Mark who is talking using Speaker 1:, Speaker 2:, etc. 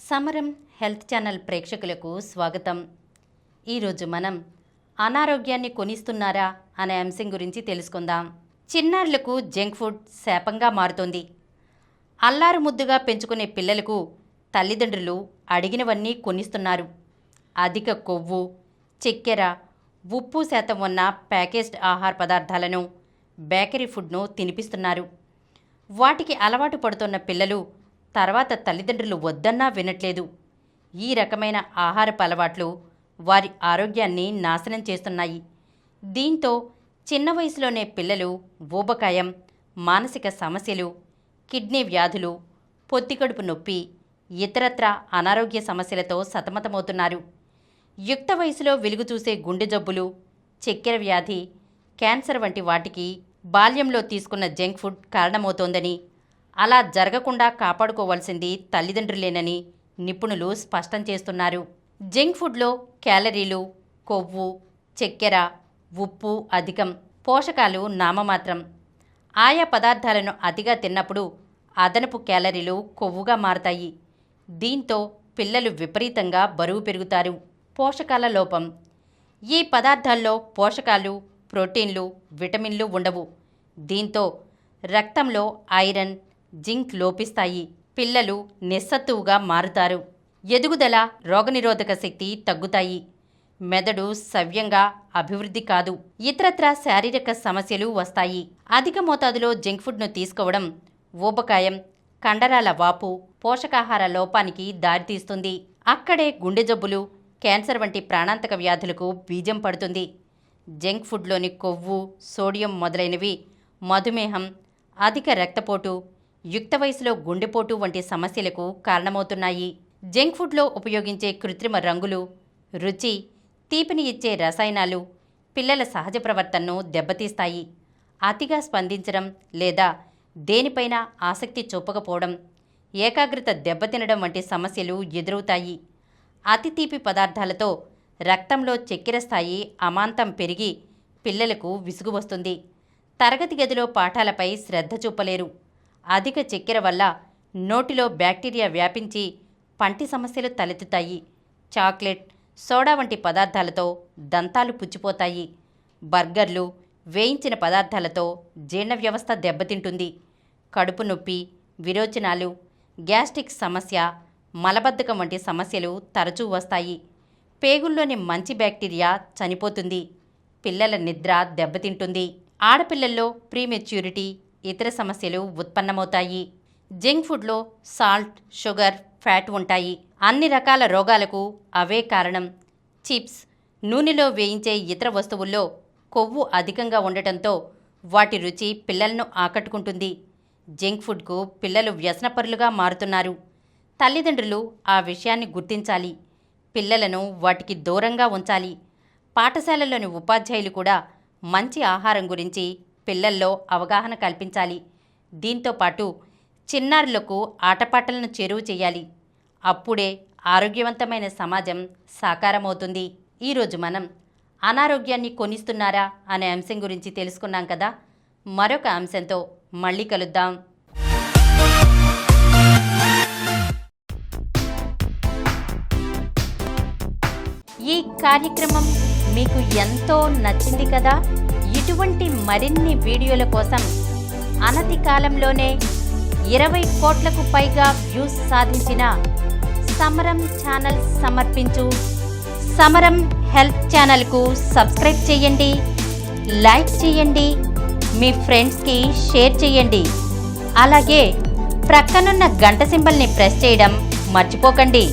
Speaker 1: సమరం health channel ప్రేక్షకులకు స్వాగతం. ఈరోజు మనం అనారోగ్యాన్ని కొనిస్తున్నారా అనే అంశం గురించి తెలుసుకుందాం. చిన్నారులకు జంక్ ఫుడ్ శాపంగా మారుతోంది. అల్లారు ముద్దుగా పెంచుకునే పిల్లలకు తల్లిదండ్రులు అడిగినవన్నీ కొనిస్తున్నారు. అధిక కొవ్వు, చక్కెర, ఉప్పు శాతం ఉన్న ప్యాకేజ్డ్ ఆహార పదార్థాలను, బేకరీ ఫుడ్ను తినిపిస్తున్నారు. వాటికి అలవాటు పడుతున్న పిల్లలు తర్వాత తల్లిదండ్రులు వద్దన్నా వినట్లేదు. ఈ రకమైన ఆహారపు అలవాట్లు వారి ఆరోగ్యాన్ని నాశనం చేస్తున్నాయి. దీంతో చిన్న వయసులోనే పిల్లలు ఊబకాయం, మానసిక సమస్యలు, కిడ్నీ వ్యాధులు, పొత్తికడుపు నొప్పి, ఇతరత్రా అనారోగ్య సమస్యలతో సతమతమవుతున్నారు. యుక్త వయసులో వెలుగు చూసే గుండె జబ్బులు, చక్కెర వ్యాధి, క్యాన్సర్ వంటి వాటికి బాల్యంలో తీసుకున్న జంక్ ఫుడ్ కారణమవుతోందని, అలా జరగకుండా కాపాడుకోవాల్సింది తల్లిదండ్రులేనని నిపుణులు స్పష్టం చేస్తున్నారు. జంక్ ఫుడ్లో క్యాలరీలు, కొవ్వు, చక్కెర, ఉప్పు అధికం, పోషకాలు నామమాత్రం. ఆయా పదార్థాలను అతిగా తిన్నప్పుడు అదనపు క్యాలరీలు కొవ్వుగా మారతాయి. దీంతో పిల్లలు విపరీతంగా బరువు పెరుగుతారు. పోషకాల లోపం. ఈ పదార్థాల్లో పోషకాలు, ప్రోటీన్లు, విటమిన్లు ఉండవు. దీంతో రక్తంలో ఐరన్, జింక్ లోపిస్తాయి. పిల్లలు నిస్సత్తువుగా మారుతారు. ఎదుగుదల, రోగనిరోధక శక్తి తగ్గుతాయి. మెదడు సవ్యంగా అభివృద్ధి కాదు. ఇతరత్రా శారీరక సమస్యలు వస్తాయి. అధిక మోతాదులో జంక్ ఫుడ్ను తీసుకోవడం ఊబకాయం, కండరాల వాపు, పోషకాహార లోపానికి దారితీస్తుంది. అక్కడే గుండె జబ్బులు, క్యాన్సర్ వంటి ప్రాణాంతక వ్యాధులకు బీజం పడుతుంది. జంక్ ఫుడ్లోని కొవ్వు, సోడియం మొదలైనవి మధుమేహం, అధిక రక్తపోటు, యుక్త వయసులో గుండెపోటు వంటి సమస్యలకు కారణమవుతున్నాయి. జంక్ ఫుడ్లో ఉపయోగించే కృత్రిమ రంగులు, రుచి, తీపిని ఇచ్చే రసాయనాలు పిల్లల సహజ ప్రవర్తనను దెబ్బతీస్తాయి. అతిగా స్పందించడం లేదా దేనిపైనా ఆసక్తి చూపకపోవడం, ఏకాగ్రత దెబ్బతినడం వంటి సమస్యలు ఎదురవుతాయి. అతి తీపి పదార్థాలతో రక్తంలో చక్కెర స్థాయి అమాంతం పెరిగి పిల్లలకు విసుగు వస్తుంది. తరగతి గదిలో పాఠాలపై శ్రద్ధ చూపలేరు. అధిక చక్కెర వల్ల నోటిలో బ్యాక్టీరియా వ్యాపించి పంటి సమస్యలు తలెత్తుతాయి. చాక్లెట్, సోడా వంటి పదార్థాలతో దంతాలు పుచ్చిపోతాయి. బర్గర్లు, వేయించిన పదార్థాలతో జీర్ణ వ్యవస్థ దెబ్బతింటుంది. కడుపు నొప్పి, విరోచనాలు, గ్యాస్ట్రిక్ సమస్య, మలబద్ధకం వంటి సమస్యలు తరచూ వస్తాయి. పేగుల్లోని మంచి బ్యాక్టీరియా చనిపోతుంది. పిల్లల నిద్ర దెబ్బతింటుంది. ఆడపిల్లల్లో ప్రీమెచ్యూరిటీ, ఇతర సమస్యలు ఉత్పన్నమవుతాయి. జంక్ ఫుడ్లో సాల్ట్, షుగర్, ఫ్యాట్ ఉంటాయి. అన్ని రకాల రోగాలకు అవే కారణం. చిప్స్, నూనెలో వేయించే ఇతర వస్తువుల్లో కొవ్వు అధికంగా ఉండటంతో వాటి రుచి పిల్లలను ఆకట్టుకుంటుంది. జంక్ ఫుడ్కు పిల్లలు వ్యసనపరులుగా మారుతున్నారు. తల్లిదండ్రులు ఆ విషయాన్ని గుర్తించాలి. పిల్లలను వాటికి దూరంగా ఉంచాలి. పాఠశాలలోని ఉపాధ్యాయులు కూడా మంచి ఆహారం గురించి పిల్లల్లో అవగాహన కల్పించాలి. దీంతోపాటు చిన్నారులకు ఆటపాటలను చేరువ చేయాలి. అప్పుడే ఆరోగ్యవంతమైన సమాజం సాకారమవుతుంది. ఈరోజు మనం అనారోగ్యాన్ని కొనిస్తున్నారా అనే అంశం గురించి తెలుసుకున్నాం కదా. మరొక అంశంతో మళ్ళీ కలుద్దాం. ఈ కార్యక్రమం మీకు ఎంతో నచ్చింది కదా. ఇటువంటి మరిన్ని వీడియోల కోసం అనతి కాలంలోనే 20 కోట్లకు పైగా వ్యూస్ సాధించిన సమరం ఛానల్ సమర్పించు సమరం హెల్త్ ఛానల్కు సబ్స్క్రైబ్ చేయండి, లైక్ చేయండి, మీ ఫ్రెండ్స్కి షేర్ చేయండి. అలాగే ప్రక్కనున్న గంట సింబల్ని ప్రెస్ చేయడం మర్చిపోకండి.